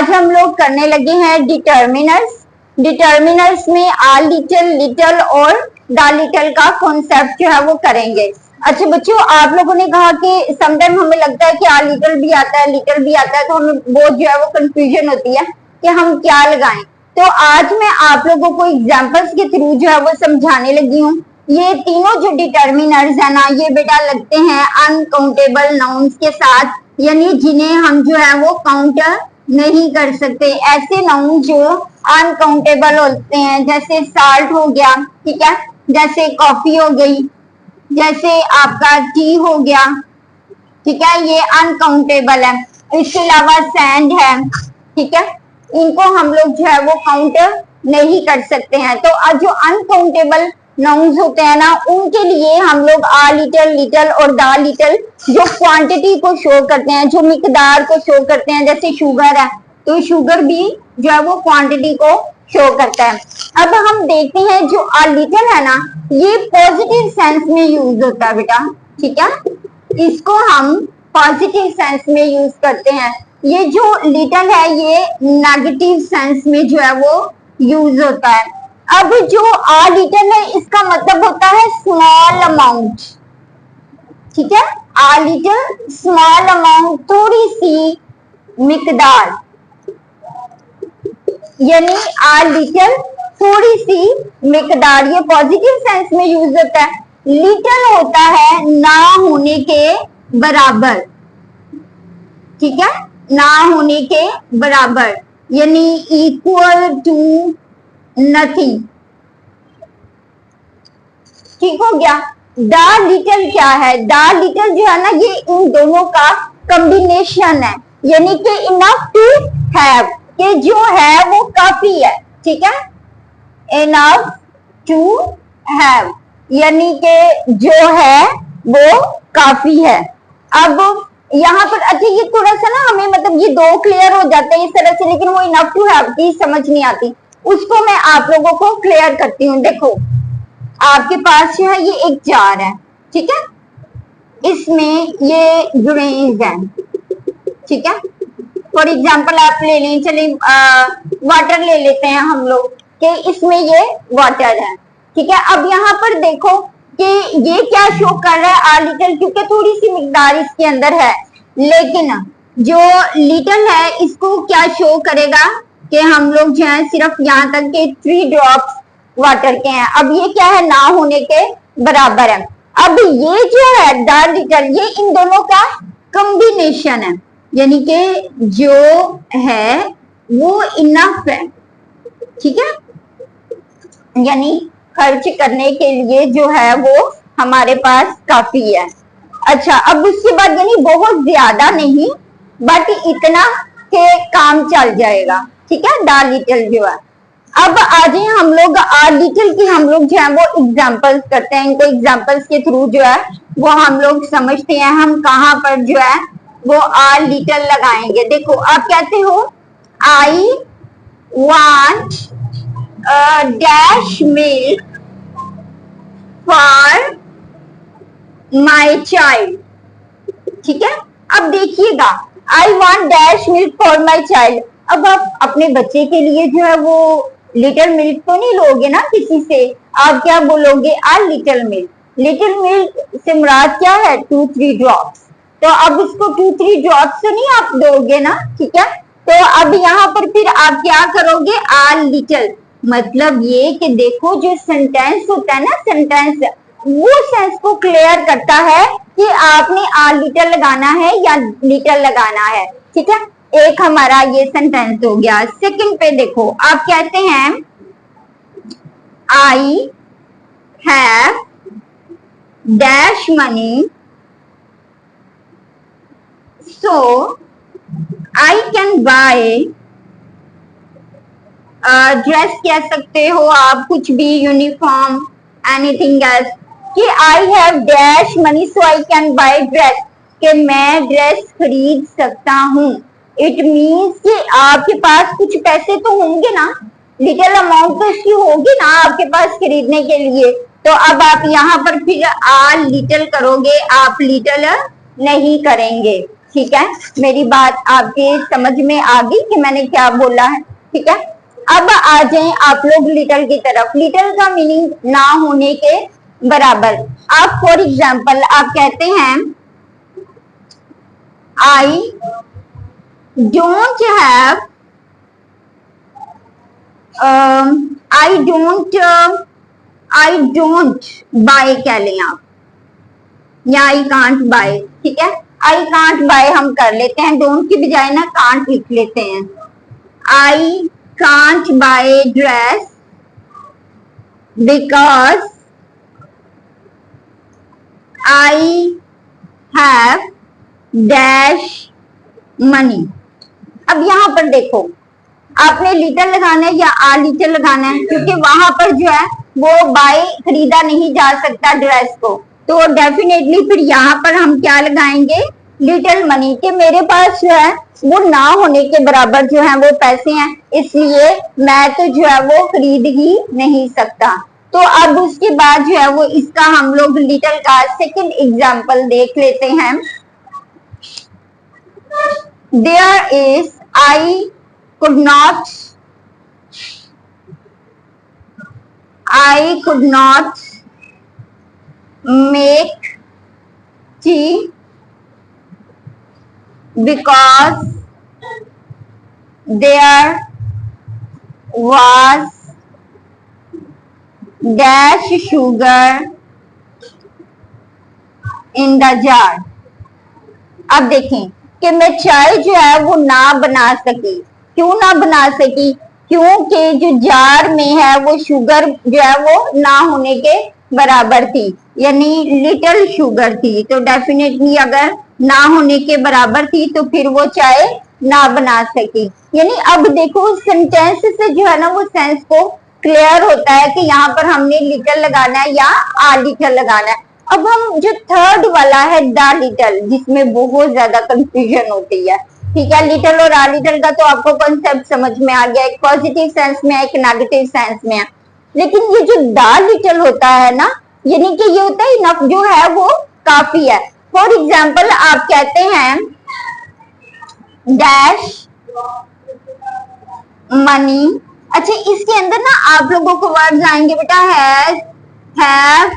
आज हम लोग करने लगे हैं डिटर्मिनर्स। डिटर्मिनर्स में आ लिटिल, लिटिल और द लिटिल का कॉन्सेप्ट जो है वो करेंगे। अच्छा बच्चों, आप लोगों ने कहा कि समटाइम हमें लगता है कि आ लिटिल भी आता है, लिटिल भी आता है, तो हमें बहुत जो है वो कंफ्यूजन होती है कि हम क्या लगाएं। तो आज मैं आप लोगों को एग्जांपल्स के थ्रू जो है वो समझाने लगी हूँ। ये तीनों जो डिटर्मिनर्स है ना, ये बेटा लगते हैं अनकाउंटेबल नाउन्स के साथ, यानी जिन्हें हम जो है वो काउंट नहीं कर सकते। ऐसे नाउन जो अनकाउंटेबल होते हैं, जैसे साल्ट हो गया, ठीक है, जैसे कॉफी हो गई, जैसे आपका टी हो गया, ठीक है, ये अनकाउंटेबल है। इसके अलावा सैंड है, ठीक है, इनको हम लोग जो है वो काउंट नहीं कर सकते हैं। तो जो अनकाउंटेबल नाउन्स होते हैं ना, उनके लिए हम लोग आ लिटिल, लिटिल और द लिटिल जो क्वांटिटी को शो करते हैं, जो मिकदार को शो करते हैं, जैसे शुगर है तो शुगर भी जो है वो क्वांटिटी को शो करता है। अब हम देखते हैं जो आ लिटिल है ना, ये पॉजिटिव सेंस में यूज होता है बेटा, ठीक है, इसको हम पॉजिटिव सेंस में यूज करते हैं। ये जो लिटिल है ये नेगेटिव सेंस में जो है वो यूज होता है। अब जो आ लिटिल है इसका मतलब होता है स्मॉल अमाउंट, ठीक है, आ लिटिल स्मॉल अमाउंट, थोड़ी सी मिकदार, यानी आ लिटिल थोड़ी सी मिकदार, ये पॉजिटिव सेंस में यूज होता है। लिटिल होता है ना होने के बराबर, ठीक है, ना होने के बराबर, यानी इक्वल टू नथिंग, ठीक हो गया। द लिटिल क्या है? द लिटिल जो है ना, ये इन दोनों का कॉम्बिनेशन है, यानी कि इनफ टू हैव, कि जो है वो काफी है, ठीक है, इनफ टू हैव, यानी कि जो है वो काफी है। अब यहाँ पर अच्छा ये थोड़ा सा ना हमें मतलब ये दो क्लियर हो जाते हैं इस तरह से, लेकिन वो इनफ टू हैव की समझ नहीं आती, उसको मैं आप लोगों को क्लियर करती हूँ। देखो आपके पास जो है ये एक जार है, ठीक है, इसमें ये ग्रेन्स हैं, ठीक है, फॉर एग्जाम्पल आप ले लें, चलिए वाटर ले लेते हैं हम लोग कि इसमें ये वाटर है, ठीक है। अब यहाँ पर देखो कि ये क्या शो कर रहा है, आ लिटिल, क्योंकि थोड़ी सी मिकदार इसके अंदर है, लेकिन जो लिटिल है इसको क्या शो करेगा कि हम लोग जो है सिर्फ यहाँ तक के 3 ड्रॉप्स वाटर के हैं। अब ये क्या है, ना होने के बराबर है। अब ये जो है द लिटिल, ये इन दोनों का कॉम्बिनेशन है, यानी कि जो है वो इनफ है, ठीक है, यानी खर्च करने के लिए जो है वो हमारे पास काफी है। अच्छा अब उसके बाद यानी बहुत ज्यादा नहीं, बट इतना के काम चल जाएगा, ठीक है, द लिटिल जो है। अब आज हम लोग आ लिटिल की हम लोग जो है वो एग्जांपल्स करते हैं, इनको एग्जांपल्स के थ्रू जो है वो हम लोग समझते हैं हम कहाँ पर जो है वो आ लिटिल लगाएंगे। देखो आप कहते हो I want dash milk for my child, ठीक है। अब देखिएगा I want dash milk for my child, अब आप अपने बच्चे के लिए जो है वो लिटिल मिल्क तो नहीं लोगे ना किसी से, आप क्या बोलोगे, आ लिटिल मिल्क। लिटिल मिल्क से मुराद क्या है, 2-3 ड्रॉप्स, तो अब उसको 2-3 ड्रॉप्स तो नहीं आप दोगे ना, ठीक है। तो अब यहाँ पर फिर आप क्या करोगे, आ लिटिल, मतलब ये कि देखो जो सेंटेंस होता है ना, सेंटेंस वो सेंस को क्लियर करता है कि आपने आ लिटिल लगाना है या लिटिल लगाना है, ठीक है। एक हमारा ये सेंटेंस हो गया। सेकंड पे देखो आप कहते हैं I have dash money so I can buy, dress कह सकते हो आप, कुछ भी, यूनिफॉर्म, एनीथिंग एल्स, कि I have dash money so I can buy dress, कि मैं ड्रेस खरीद सकता हूँ। इट मीन्स कि आपके पास कुछ पैसे तो होंगे ना, लिटिल अमाउंट तो इसकी होगी ना आपके पास खरीदने के लिए, तो अब आप यहाँ पर फिर आ लिटिल करोगे, आप लिटिल नहीं करेंगे। ठीक है, मेरी बात आपके समझ में आ गई कि मैंने क्या बोला है। ठीक है, अब आ जाएं आप लोग लिटल की तरफ। लिटल का मीनिंग ना होने के बराबर। आप फॉर एग्जाम्पल आप कहते हैं I don't have, I don't buy कह लें आप, या आई कांट बाय। ठीक है, आई कांट बाय हम कर लेते हैं, डोंट की बजाय ना कांट लिख लेते हैं। I can't buy dress because I have dash money. अब यहां पर देखो, आपने लिटल लगाना है या आ लिटल लगाना है, क्योंकि वहां पर जो है वो बाय खरीदा नहीं जा सकता ड्रेस को, तो डेफिनेटली फिर यहाँ पर हम क्या लगाएंगे, लिटिल मनी, के मेरे पास जो है वो ना होने के बराबर जो है वो पैसे हैं, इसलिए मैं तो जो है वो खरीद ही नहीं सकता। तो अब उसके बाद जो है वो इसका हम लोग लिटिल का सेकंड एग्जांपल देख लेते हैं। There is, I could not make tea because there was dash sugar in the jar। अब देखें कि मैं चाय जो है वो ना बना सकी। क्यों ना बना सकी? क्योंकि जो जार में है वो शुगर जो है वो ना होने के बराबर थी, यानी लिटिल शुगर थी, तो डेफिनेटली अगर ना होने के बराबर थी तो फिर वो चाय ना बना सकी। यानी अब देखो सेंटेंस से जो है ना वो सेंस को क्लियर होता है कि यहाँ पर हमने लिटिल लगाना है या आ लिटिल लगाना है। अब हम जो थर्ड वाला है द लिटिल, जिसमें बहुत ज्यादा कंफ्यूजन होती है। ठीक है, लिटिल और आ लिटिल का तो आपको कॉन्सेप्ट समझ में आ गया, एक पॉजिटिव सेंस में एक नेगेटिव सेंस में। लेकिन ये जो द लिटिल होता है ना, यानी कि ये होता है इनफ जो है वो काफी है। फॉर एग्जाम्पल आप कहते हैं डैश मनी। अच्छा, इसके अंदर ना आप लोगों को वर्ड्स आएंगे बेटा, हैज, हैव,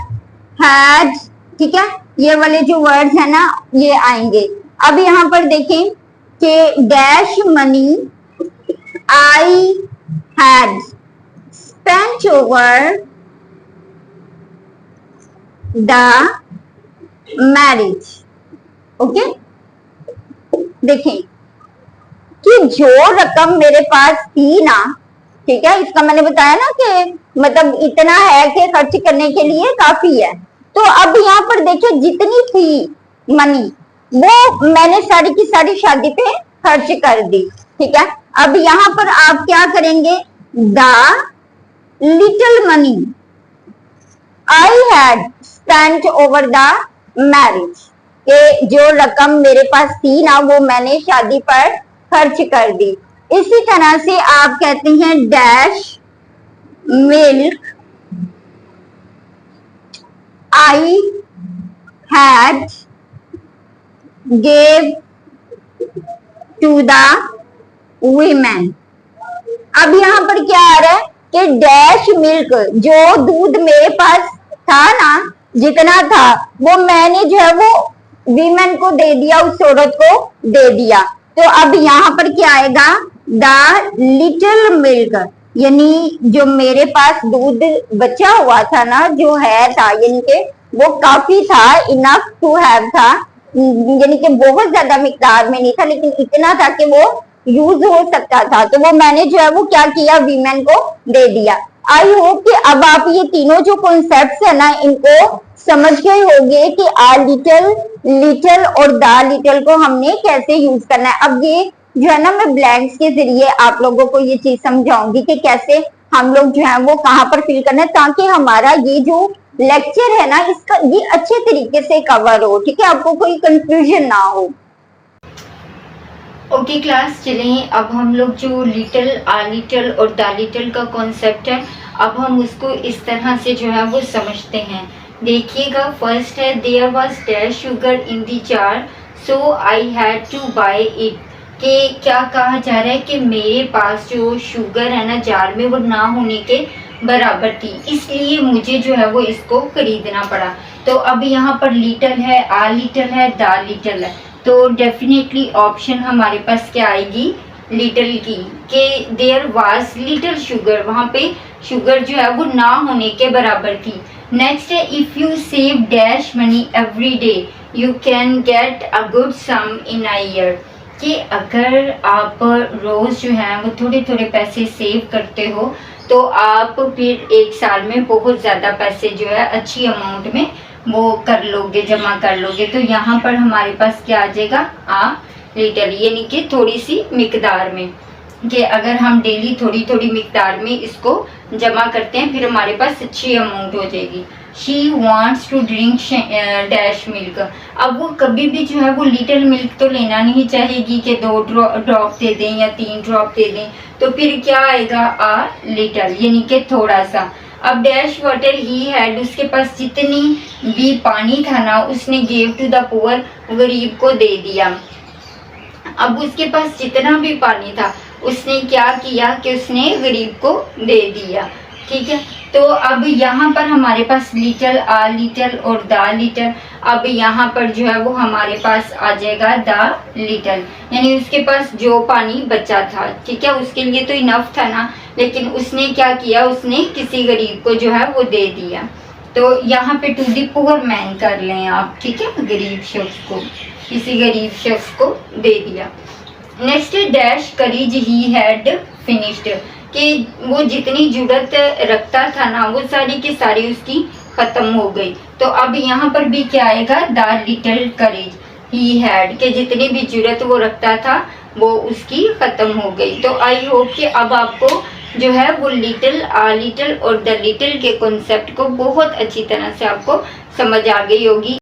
हैड। ठीक है, ये वाले जो वर्ड्स है ना ये आएंगे। अब यहाँ पर देखें कि dash money I had spent over the marriage. Okay, देखें कि जो रकम मेरे पास थी ना, ठीक है, इसका मैंने बताया ना कि मतलब इतना है कि खर्च करने के लिए काफी है। तो अब यहाँ पर देखिए जितनी थी मनी वो मैंने सारी की सारी शादी पे खर्च कर दी। ठीक है, अब यहाँ पर आप क्या करेंगे, the little money I had spent over the marriage, के जो रकम मेरे पास थी ना वो मैंने शादी पर खर्च कर दी। इसी तरह से आप कहते हैं dash milk I had gave to the women। अब यहाँ पर क्या आ रहा है कि डैश मिल्क, जो दूध मेरे पास था ना जितना था वो मैंने जो है वो वीमेन को दे दिया, उस औरत को दे दिया। तो अब यहाँ पर क्या आएगा, द लिटिल मिल्क, यानी जो मेरे पास दूध बचा हुआ था ना जो है था, यानी कि वो काफी था, इनफ टू हैव था, यानी कि बहुत ज्यादा मिकदार में नहीं था लेकिन इतना था कि वो यूज हो सकता था, तो वो मैंने जो है वो क्या किया, वीमेन को दे दिया। आई होप कि अब आप ये तीनों जो कॉन्सेप्ट्स है ना इनको समझ गए होंगे कि आ लिटिल, लिटिल और द लिटिल को हमने कैसे यूज करना है। अब ये जो है ना मैं ब्लैंक्स के जरिए आप लोगों को ये चीज समझाऊंगी कि कैसे हम लोग जो है वो कहाँ पर फिल करना है, ताकि हमारा ये जो लेक्चर है ना इसका ये अच्छे तरीके से कवर हो। ठीक है, आपको कोई कंफ्यूजन ना हो। ओके क्लास, चलें अब हम लोग जो लिटिल, आ लिटिल और द लिटिल का कॉन्सेप्ट है अब हम उसको इस तरह से जो है वो समझते हैं। देखिएगा, फर्स्ट है there was dash sugar in the jar so I had to buy it. कि क्या कहा जा रहा है कि मेरे पास जो शुगर है ना जार में वो ना होने के बराबर थी, इसलिए मुझे जो है वो इसको खरीदना पड़ा। तो अब यहाँ पर लिटल है, आ लिटल है, दा लिटल है, तो डेफिनेटली ऑप्शन हमारे पास क्या आएगी, लिटल की। कि देयर वाज लिटल शुगर, वहाँ पे शुगर जो है वो ना होने के बराबर थी। नेक्स्ट है if you save dash money every day you can get a good sum in a year. कि अगर आप रोज़ जो है वो थोड़े थोड़े पैसे सेव करते हो तो आप फिर एक साल में बहुत ज़्यादा पैसे जो है अच्छी अमाउंट में वो कर लोगे, जमा कर लोगे। तो यहाँ पर हमारे पास क्या आ जाएगा, आ लिटल, यानी कि थोड़ी सी मिकदार में। कि अगर हम डेली थोड़ी थोड़ी मिकदार में इसको जमा करते हैं फिर हमारे पास अच्छी अमाउंट हो जाएगी। She wants to drink dash milk. अब वो कभी भी जो है वो लिटिल मिल्क तो लेना नहीं चाहेगी कि 2 ड्रॉप दे दें या 3 ड्रॉप दे दें, तो फिर क्या आएगा, आ लिटल, यानी कि थोड़ा सा। अब डैश वाटर ही हैड, उसके पास जितनी भी पानी था ना उसने गिव टू द पुअर, गरीब को दे दिया। अब उसके पास जितना भी पानी था उसने क्या किया कि उसने गरीब को दे दिया। ठीक है, तो अब यहाँ पर हमारे पास लिटल, आ लिटल और दा लिटल। अब यहाँ पर जो है वो हमारे पास आ जाएगा दा लिटल, यानी उसके पास जो पानी बचा था, ठीक है, उसके लिए तो इनफ था ना, लेकिन उसने क्या किया, उसने किसी गरीब को जो है वो दे दिया। तो यहाँ पे टू दी पुअर मैन कर लें आप, ठीक है, गरीब शख्स को, किसी गरीब शख्स को दे दिया। Next dash curries he had finished, कि वो जितनी जरूरत रखता था ना वो सारी की सारी उसकी खत्म हो गई। तो अब यहाँ पर भी क्या आएगा, the little courage he had, कि जितनी भी जरूरत वो रखता था वो उसकी खत्म हो गई। तो आई होप कि अब आपको जो है वो लिटिल, आ लिटिल और द लिटिल के कॉन्सेप्ट को बहुत अच्छी तरह से आपको समझ आ गई होगी।